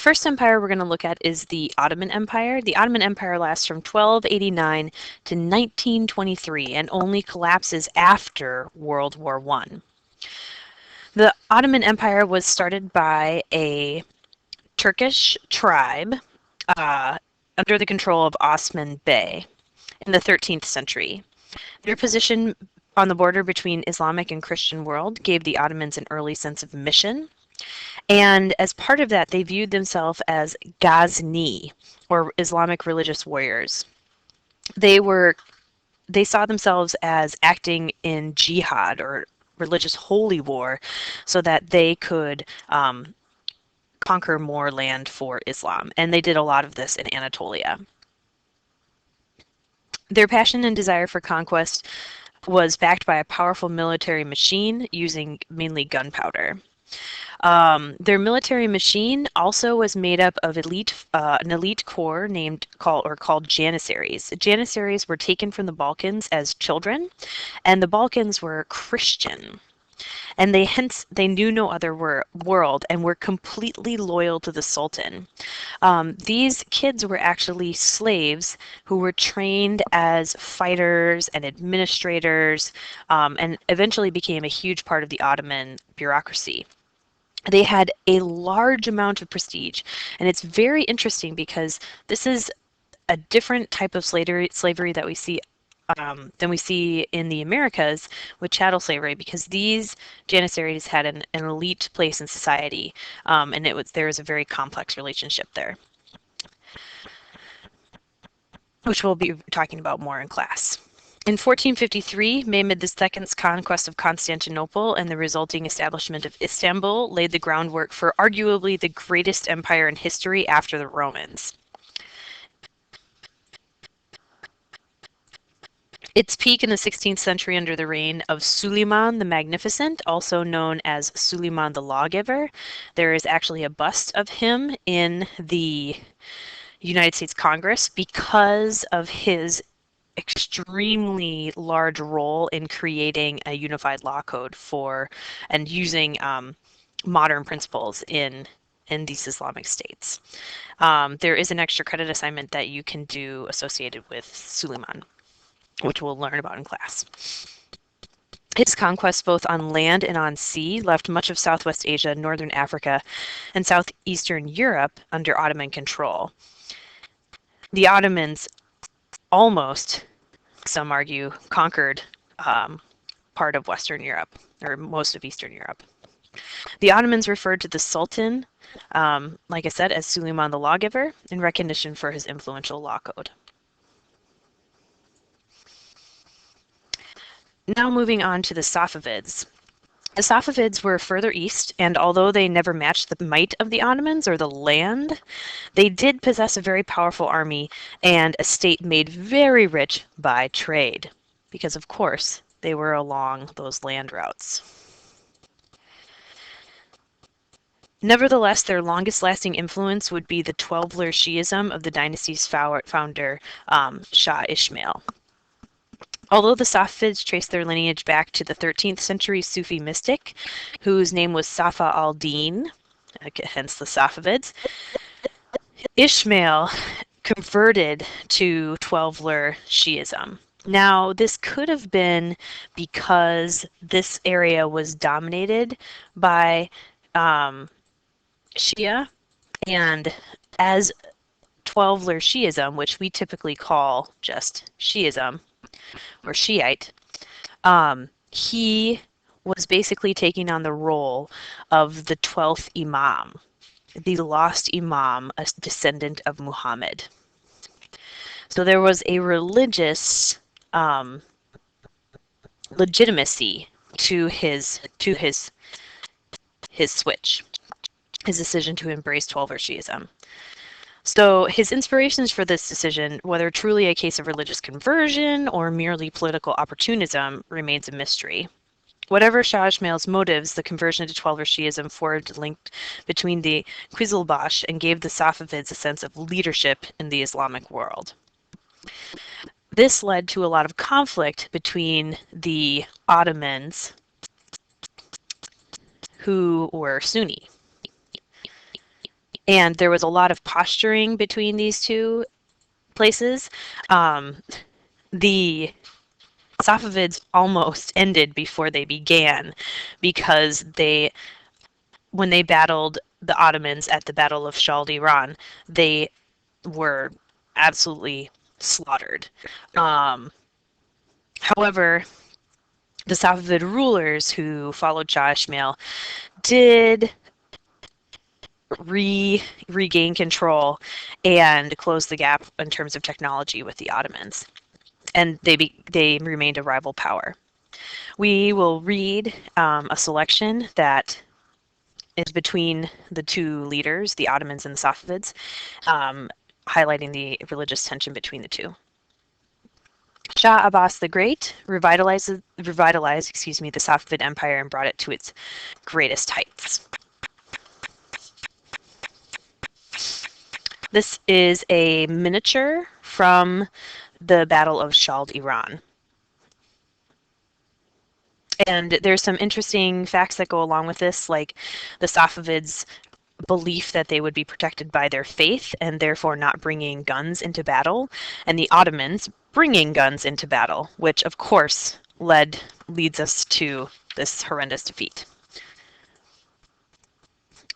first empire we're going to look at is the Ottoman Empire. The Ottoman Empire lasts from 1289 to 1923 and only collapses after World War I. The Ottoman Empire was started by a Turkish tribe uh, under the control of Osman Bey in the 13th century. Their position on the border between Islamic and Christian world gave the Ottomans an early sense of mission. And as part of that, they viewed themselves as Ghazni, or Islamic religious warriors. They saw themselves as acting in jihad, or religious holy war, so that they could conquer more land for Islam. And they did a lot of this in Anatolia. Their passion and desire for conquest was backed by a powerful military machine using mainly gunpowder. Their military machine also was made up of an elite corps called Janissaries. Janissaries were taken from the Balkans as children, and the Balkans were Christian. And they knew no other world and were completely loyal to the Sultan. These kids were actually slaves who were trained as fighters and administrators, and eventually became a huge part of the Ottoman bureaucracy. They had a large amount of prestige, and it's very interesting because this is a different type of slavery that we see than we see in the Americas with chattel slavery, because these Janissaries had an elite place in society, and there was a very complex relationship there, which we'll be talking about more in class. In 1453, Mehmed II's conquest of Constantinople and the resulting establishment of Istanbul laid the groundwork for arguably the greatest empire in history after the Romans. Its peak in the 16th century under the reign of Suleiman the Magnificent, also known as Suleiman the Lawgiver. There is actually a bust of him in the United States Congress because of his extremely large role in creating a unified law code and using modern principles in these Islamic states. There is an extra credit assignment that you can do associated with Suleiman, which we'll learn about in class. His conquests both on land and on sea left much of Southwest Asia, Northern Africa, and Southeastern Europe under Ottoman control. The Ottomans almost, some argue, conquered part of Western Europe, or most of Eastern Europe. The Ottomans referred to the Sultan, like I said, as Suleiman the Lawgiver, in recognition for his influential law code. Now moving on to the Safavids. The Safavids were further east, and although they never matched the might of the Ottomans or the land, they did possess a very powerful army and a state made very rich by trade, because of course they were along those land routes. Nevertheless, their longest lasting influence would be the Twelver Shi'ism of the dynasty's founder, Shah Ismail. Although the Safavids trace their lineage back to the 13th century Sufi mystic, whose name was Safa al-Din, hence the Safavids, Ismail converted to Twelver Shi'ism. Now, this could have been because this area was dominated by Shia, and as Twelver Shi'ism, which we typically call just Shi'ism, or Shiite, he was basically taking on the role of the 12th Imam, the lost Imam, a descendant of Muhammad. So there was a religious legitimacy to his switch, his decision to embrace Twelver Shi'ism. So his inspirations for this decision, whether truly a case of religious conversion or merely political opportunism, remains a mystery. Whatever Shah Ismail's motives, the conversion to Twelver Shi'ism forged a link between the Qizilbash and gave the Safavids a sense of leadership in the Islamic world. This led to a lot of conflict between the Ottomans, who were Sunni, And there was a lot of posturing between these two places. The Safavids almost ended before they began because when they battled the Ottomans at the Battle of Chaldiran, they were absolutely slaughtered. Um, However, the Safavid rulers who followed Shah Ismail did regain control and close the gap in terms of technology with the Ottomans, and they remained a rival power. We will read a selection that is between the two leaders, the Ottomans and the Safavids, highlighting the religious tension between the two. Shah Abbas the Great revitalized the Safavid Empire and brought it to its greatest heights. This is a miniature from the Battle of Chaldiran. And there's some interesting facts that go along with this, like the Safavids' belief that they would be protected by their faith and therefore not bringing guns into battle, and the Ottomans bringing guns into battle, which of course leads us to this horrendous defeat.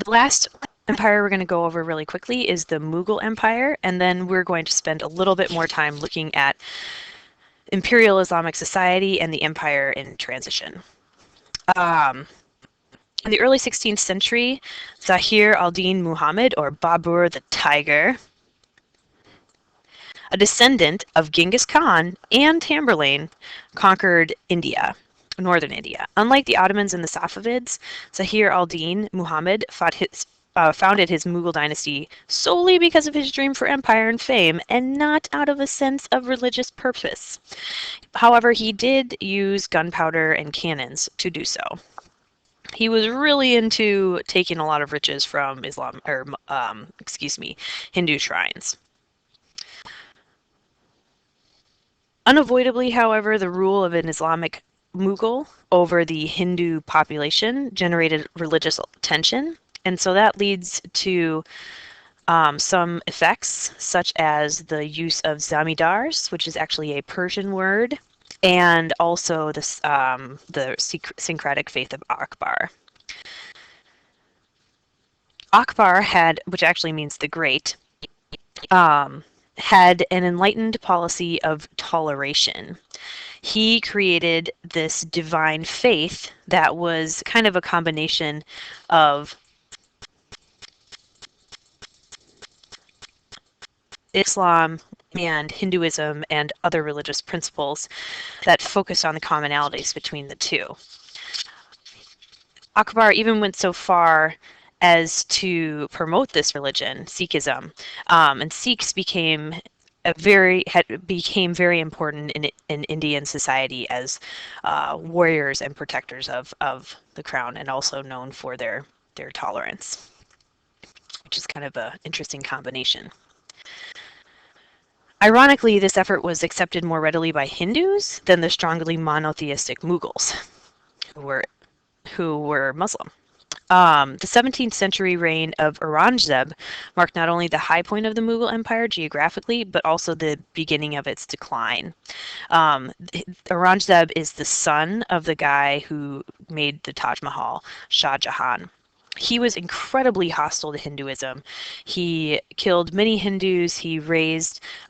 The last empire we're going to go over really quickly is the Mughal Empire, and then we're going to spend a little bit more time looking at Imperial Islamic society and the empire in transition. In the early 16th century, Zahir al-Din Muhammad, or Babur the Tiger, a descendant of Genghis Khan and Tamerlane, conquered India, northern India. Unlike the Ottomans and the Safavids, Zahir al-Din Muhammad founded his Mughal dynasty solely because of his dream for empire and fame, and not out of a sense of religious purpose. However, he did use gunpowder and cannons to do so. He was really into taking a lot of riches from Hindu shrines. Unavoidably, however, the rule of an Islamic Mughal over the Hindu population generated religious tension, and so that leads to some effects, such as the use of zamidars, which is actually a Persian word, and also the syncretic faith of Akbar. Akbar had, which actually means the great, had an enlightened policy of toleration. He created this divine faith that was kind of a combination of Islam and Hinduism and other religious principles that focused on the commonalities between the two. Akbar even went so far as to promote this religion, Sikhism, and Sikhs became very important in Indian society as warriors and protectors of the crown, and also known for their tolerance, which is kind of an interesting combination. Ironically, this effort was accepted more readily by Hindus than the strongly monotheistic Mughals, who were Muslim. The 17th century reign of Aurangzeb marked not only the high point of the Mughal Empire geographically, but also the beginning of its decline. Aurangzeb is the son of the guy who made the Taj Mahal, Shah Jahan. He was incredibly hostile to Hinduism. He killed many Hindus.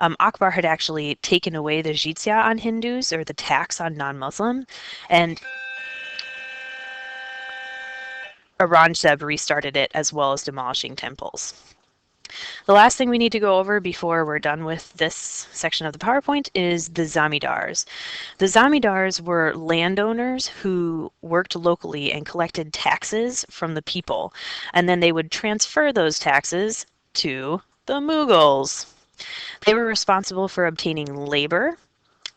Akbar had actually taken away the jizya on Hindus, or the tax on non-Muslim, and Aurangzeb restarted it, as well as demolishing temples. The last thing we need to go over before we're done with this section of the PowerPoint is the zamidars. The zamidars were landowners who worked locally and collected taxes from the people, and then they would transfer those taxes to the Mughals. They were responsible for obtaining labor,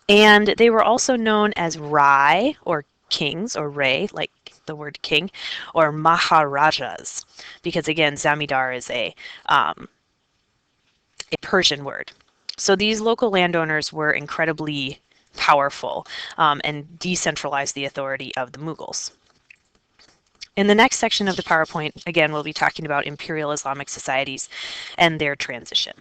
and they were also known as Rai, or kings, or Ray, like the word king, or Maharajas, because again, zamidar is a Persian word. So these local landowners were incredibly powerful and decentralized the authority of the Mughals. In the next section of the PowerPoint, again, we'll be talking about imperial Islamic societies and their transition.